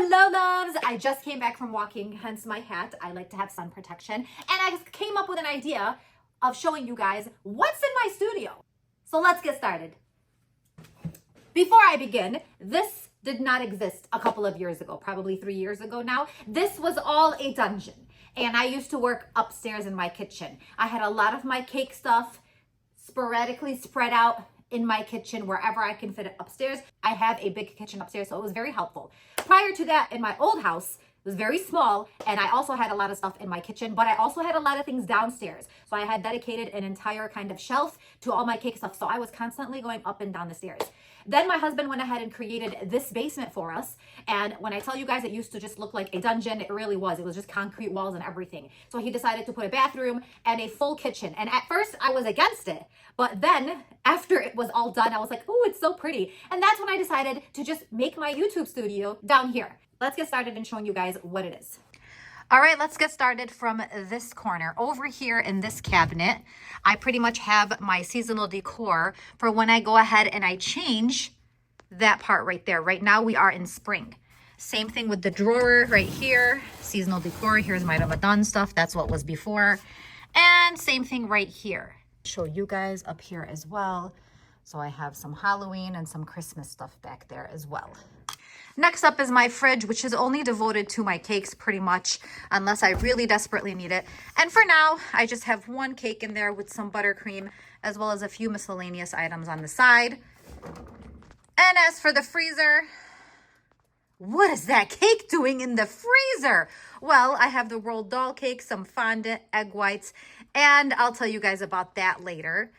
Hello loves! I just came back from walking, hence my hat. I like to have sun protection. And I came up with an idea of showing you guys what's in my studio. So let's get started. Before I begin, this did not exist a couple of years ago, probably 3 years ago now. This was all a dungeon. And I used to work upstairs in my kitchen. I had a lot of my cake stuff sporadically spread out in my kitchen wherever I can fit it upstairs. I have a big kitchen upstairs, so it was very helpful. Prior to that, in my old house, it was very small, and I also had a lot of stuff in my kitchen, but I also had a lot of things downstairs. So I had dedicated an entire kind of shelf to all my cake stuff, so I was constantly going up and down the stairs. Then my husband went ahead and created this basement for us, and when I tell you guys it used to just look like a dungeon, it really was. It was just concrete walls and everything. So he decided to put a bathroom and a full kitchen, and at first I was against it, but then after it was all done, I was like, oh, it's so pretty. And that's when I decided to just make my YouTube studio down here. Let's get started in showing you guys what it is. All right, let's get started from this corner. Over here in this cabinet, I pretty much have my seasonal decor for when I go ahead and I change that part right there. Right now we are in spring. Same thing with the drawer right here, seasonal decor. Here's my Ramadan stuff. That's what was before. And same thing right here. Show you guys up here as well. So I have some Halloween and some Christmas stuff back there as well. Next up is my fridge, which is only devoted to my cakes pretty much, unless I really desperately need it. And for now, I just have one cake in there with some buttercream, as well as a few miscellaneous items on the side. And as for the freezer, what is that cake doing in the freezer? Well, I have the rolled doll cake, some fondant, egg whites, and I'll tell you guys about that later.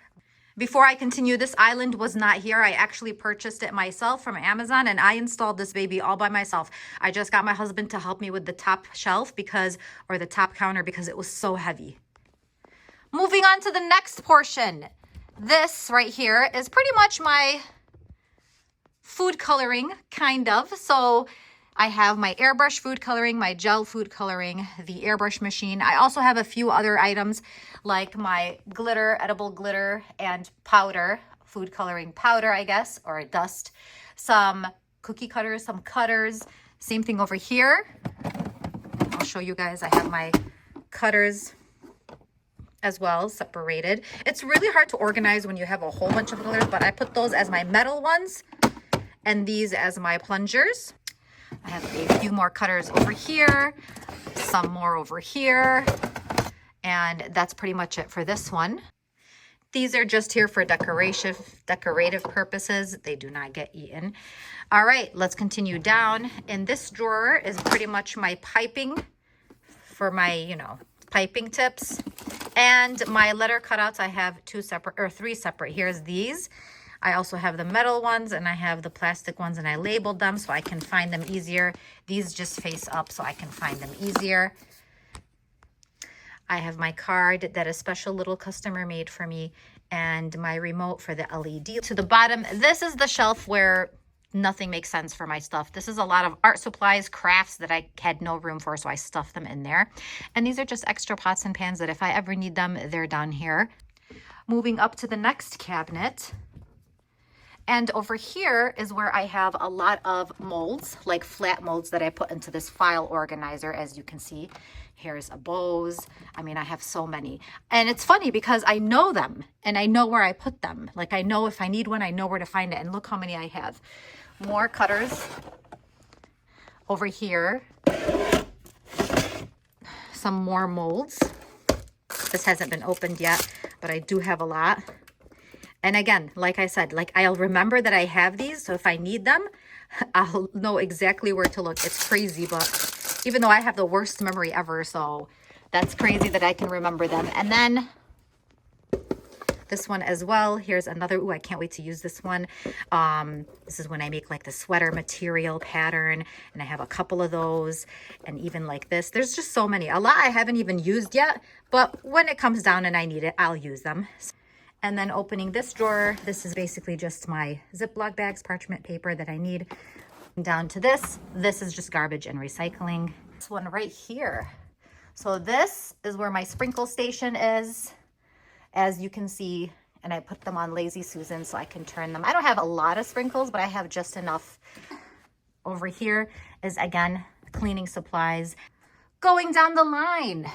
Before I continue, this island was not here. I actually purchased it myself from Amazon, and I installed this baby all by myself. I just got my husband to help me with the top shelf or the top counter because it was so heavy. Moving on to the next portion. This right here is pretty much my food coloring, kind of. So I have my airbrush food coloring, my gel food coloring, the airbrush machine. I also have a few other items like my glitter, edible glitter, and powder, food coloring powder, I guess, or dust. Some cookie cutters, some cutters. Same thing over here. I'll show you guys. I have my cutters as well, separated. It's really hard to organize when you have a whole bunch of colors, but I put those as my metal ones and these as my plungers. I have a few more cutters over here, some more over here, and that's pretty much it for this one. These are just here for decorative purposes. They do not get eaten. All right, let's continue down. In this drawer is pretty much my piping for my, piping tips. And my letter cutouts, I have three separate. Here's these. I also have the metal ones and I have the plastic ones, and I labeled them so I can find them easier. These just face up so I can find them easier. I have my card that a special little customer made for me, and my remote for the LED. To the bottom, this is the shelf where nothing makes sense for my stuff. This is a lot of art supplies, crafts that I had no room for, so I stuffed them in there. And these are just extra pots and pans that if I ever need them, they're down here. Moving up to the next cabinet. And over here is where I have a lot of molds, like flat molds that I put into this file organizer. As you can see, here's a bows. I mean, I have so many. And it's funny because I know them and I know where I put them. Like I know if I need one, I know where to find it. And look how many I have. More cutters over here. Some more molds. This hasn't been opened yet, but I do have a lot. And again, like I said, I'll remember that I have these. So if I need them, I'll know exactly where to look. It's crazy, but even though I have the worst memory ever, so that's crazy that I can remember them. And then this one as well. Here's another. Ooh, I can't wait to use this one. This is when I make like the sweater material pattern, and I have a couple of those, and even like this. There's just so many. A lot I haven't even used yet, but when it comes down and I need it, I'll use them. And then opening this drawer, this is basically just my Ziploc bags, parchment paper that I need. Down to this is just garbage and recycling. This one right here. So this is where my sprinkle station is, as you can see, and I put them on Lazy Susan so I can turn them. I don't have a lot of sprinkles, but I have just enough Over here is, again, cleaning supplies. Going down the line,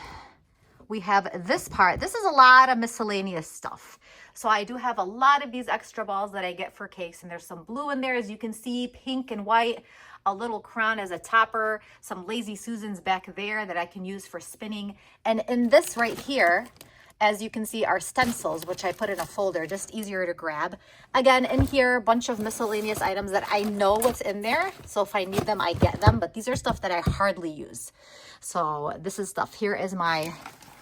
we have this part. This is a lot of miscellaneous stuff. So I do have a lot of these extra balls that I get for cakes, and there's some blue in there, as you can see, pink and white, a little crown as a topper, some Lazy Susans back there that I can use for spinning. And in this right here, as you can see, are stencils, which I put in a folder, just easier to grab. Again, in here, a bunch of miscellaneous items that I know what's in there. So if I need them, I get them. But these are stuff that I hardly use. So this is stuff. Here is my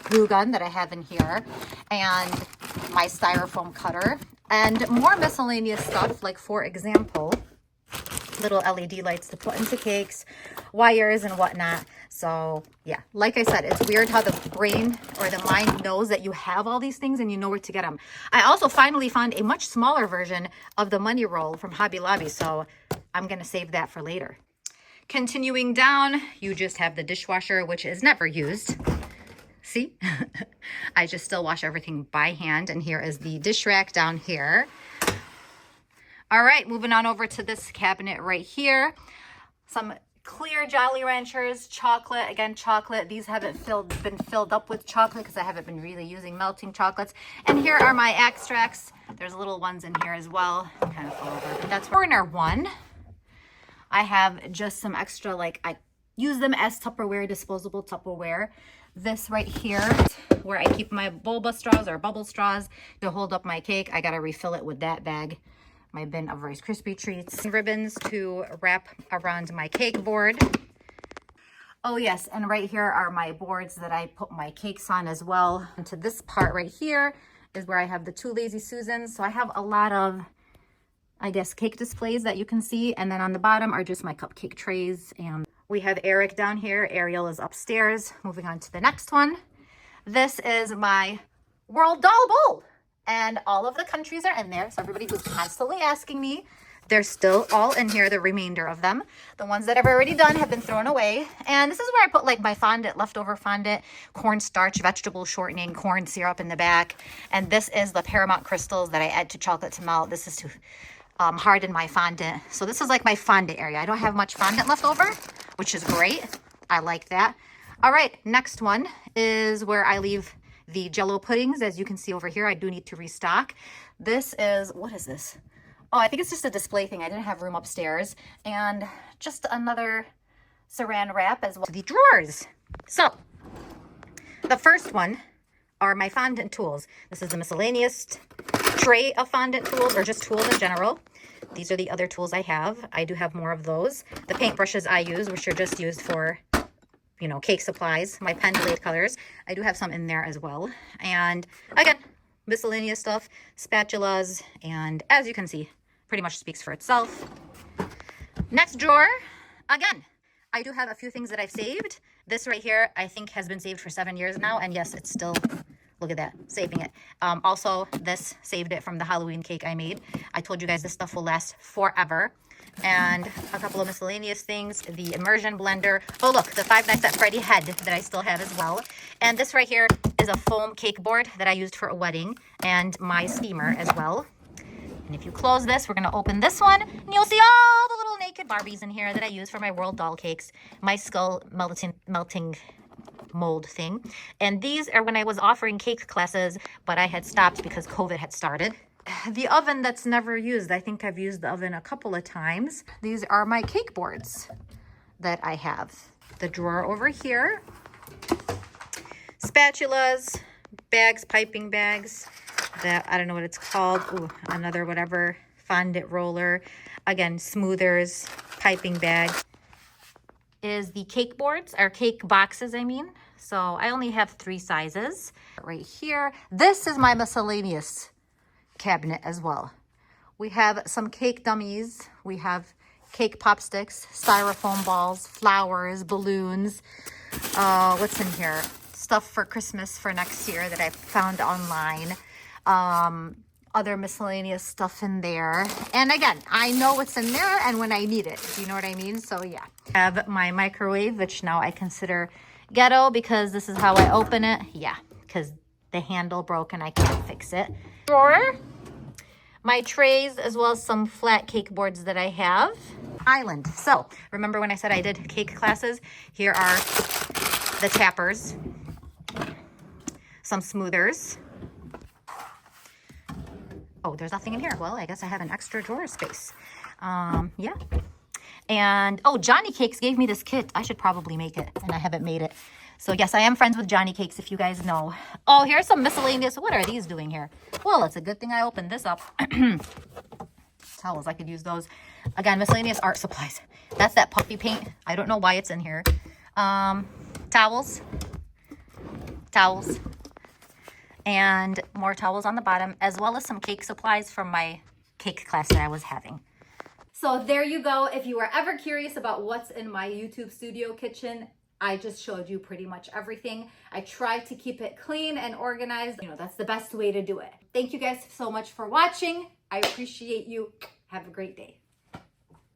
glue gun that I have in here, and my styrofoam cutter, and more miscellaneous stuff, like, for example, little LED lights to put into cakes, wires and whatnot. So yeah, like I said, it's weird how the brain or the mind knows that you have all these things and you know where to get them. I also finally found a much smaller version of the money roll from Hobby Lobby, so I'm gonna save that for later. Continuing down, you just have the dishwasher, which is never used. See, I just still wash everything by hand. And here is the dish rack down here. All right, moving on over to this cabinet right here. Some clear Jolly Ranchers, chocolate. Again, chocolate. These haven't been filled up with chocolate because I haven't been really using melting chocolates. And here are my extracts. There's little ones in here as well. Kind of fall over, but that's corner one. I have just some extra, like, I use them as Tupperware, disposable Tupperware. This right here, where I keep my boba straws or bubble straws to hold up my cake. I gotta refill it with that bag. My bin of Rice Krispie treats. Ribbons to wrap around my cake board. Oh yes, and right here are my boards that I put my cakes on as well. And to this part right here is where I have the 2 Lazy Susans. So I have a lot of, I guess, cake displays that you can see. And then on the bottom are just my cupcake trays. And we have Eric down here. Ariel is upstairs. Moving on to the next one. This is my World Doll Bowl. And all of the countries are in there. So everybody who's constantly asking me, they're still all in here, the remainder of them. The ones that I've already done have been thrown away. And this is where I put, like, my fondant, leftover fondant, cornstarch, vegetable shortening, corn syrup in the back. And this is the Paramount crystals that I add to chocolate to melt. This is to harden my fondant. So this is like my fondant area. I don't have much fondant left over, which is great. I like that. All right, next one is where I leave the Jell-O puddings. As you can see over here, I do need to restock. This is, what is this? Oh, I think it's just a display thing. I didn't have room upstairs. And just another saran wrap as well. The drawers. So the first one are my fondant tools. This is the miscellaneous tray of fondant tools, or just tools in general. These are the other tools I have. I do have more of those. The paintbrushes I use, which are just used for, you know, cake supplies. My pen blade colors, I do have some in there as well. And again, miscellaneous stuff, spatulas, and as you can see, pretty much speaks for itself. Next drawer, again, I do have a few things that I've saved. This right here, I think, has been saved for 7 years now, and yes, it's still, look at that, saving it. Also, this saved it from the Halloween cake I made. I told you guys this stuff will last forever. And a couple of miscellaneous things, the immersion blender. Oh look, the 5 Nights at Freddy head that I still have as well. And this right here is a foam cake board that I used for a wedding, and my steamer as well. And if you close this, we're gonna open this one, and you'll see all the little naked Barbies in here that I use for my World Doll cakes, my skull melting mold thing. And these are when I was offering cake classes, but I had stopped because COVID had started. The oven that's never used. I think I've used the oven a couple of times. These are my cake boards that I have. The drawer over here. Spatulas, bags, piping bags. That, I don't know what it's called. Ooh, another whatever. Fondant roller. Again, smoothers, piping bag. Is the cake boards, or cake boxes, I mean. So I only have 3 sizes. Right here. This is my miscellaneous cabinet as well. We have some cake dummies. We have cake pop sticks, styrofoam balls, flowers, balloons. What's in here? Stuff for Christmas for next year that I found online. Other miscellaneous stuff in there. And again, I know what's in there and when I need it. Do you know what I mean? So yeah. I have my microwave, which now I consider ghetto because this is how I open it. Yeah, because the handle broke and I can't fix it. Drawer, my trays, as well as some flat cake boards that I have. island. So remember when I said I did cake classes? Here are the tappers, some smoothers. Oh, there's nothing in here. Well, I guess I have an extra drawer space. Yeah. And, oh, Johnny Cakes gave me this kit. I should probably make it, and I haven't made it. So, yes, I am friends with Johnny Cakes, if you guys know. Oh, here's some miscellaneous. What are these doing here? Well, it's a good thing I opened this up. Towels, I could use those. Again, miscellaneous art supplies. That's that puffy paint. I don't know why it's in here. Towels. Towels. And more towels on the bottom, as well as some cake supplies from my cake class that I was having. So there you go. If you are ever curious about what's in my YouTube studio kitchen, I just showed you pretty much everything. I try to keep it clean and organized. You know, that's the best way to do it. Thank you guys so much for watching. I appreciate you. Have a great day.